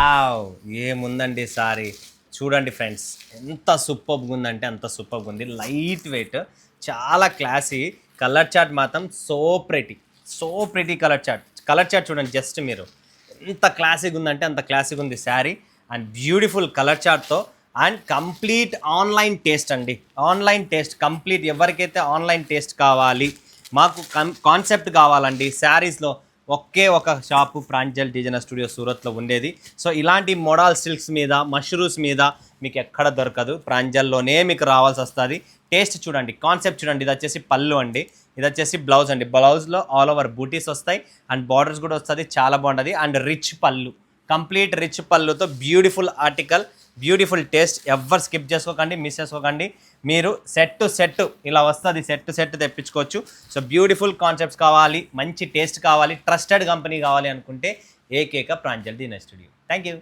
Wow! ఏముందండి sorry. చూడండి friends, ఎంత సూపర్బ్‌గా ఉందంటే అంత సూపర్బ్‌గా ఉంది. లైట్ వెయిట్, చాలా క్లాసీ. కలర్ చార్ట్ మాత్రం so pretty. So pretty colour chart. Colour chart చూడండి జస్ట్ మీరు. ఎంత క్లాసీగా ఉందంటే అంత క్లాసీగా ఉంది శారీ. అండ్ బ్యూటిఫుల్ కలర్ చార్ట్‌తో అండ్ కంప్లీట్ ఆన్‌లైన్ టేస్ట్ అండి. Online taste complete. ఎవరికైతే ఆన్‌లైన్ టేస్ట్ కావాలి, మాకు కాన్సెప్ట్ కావాలండి శారీస్‌లో. ఒకే ఒక షాపు ప్రాంజల్ డిజైనర్ స్టూడియో సూరత్లో ఉండేది. సో ఇలాంటి మోడల్ సిల్క్స్ మీద, మష్రూమ్స్ మీద మీకు ఎక్కడ దొరకదు. ప్రాంజల్లోనే మీకు రావాల్సి వస్తుంది. టేస్ట్ చూడండి, కాన్సెప్ట్ చూడండి. ఇది వచ్చేసి పళ్ళు అండి, ఇది వచ్చేసి బ్లౌజ్ అండి. బ్లౌజ్లో ఆల్ ఓవర్ బూటీస్ వస్తాయి అండ్ బార్డర్స్ కూడా వస్తుంది. చాలా బాగుంటుంది and rich pallu, complete rich పళ్ళుతో బ్యూటిఫుల్ ఆర్టికల్, బ్యూటిఫుల్ టేస్ట్. ఎవ్వరు స్కిప్ చేసుకోకండి, మిస్ చేసుకోకండి. మీరు సెట్ టు సెట్ ఇలా వస్తుంది, సెట్ టు సెట్ తెప్పించుకోవచ్చు. సో బ్యూటిఫుల్ కాన్సెప్ట్స్ కావాలి, మంచి టేస్ట్ కావాలి, ట్రస్టెడ్ కంపెనీ కావాలి అనుకుంటే ఏకైక Pranjal designer studio. Thank you.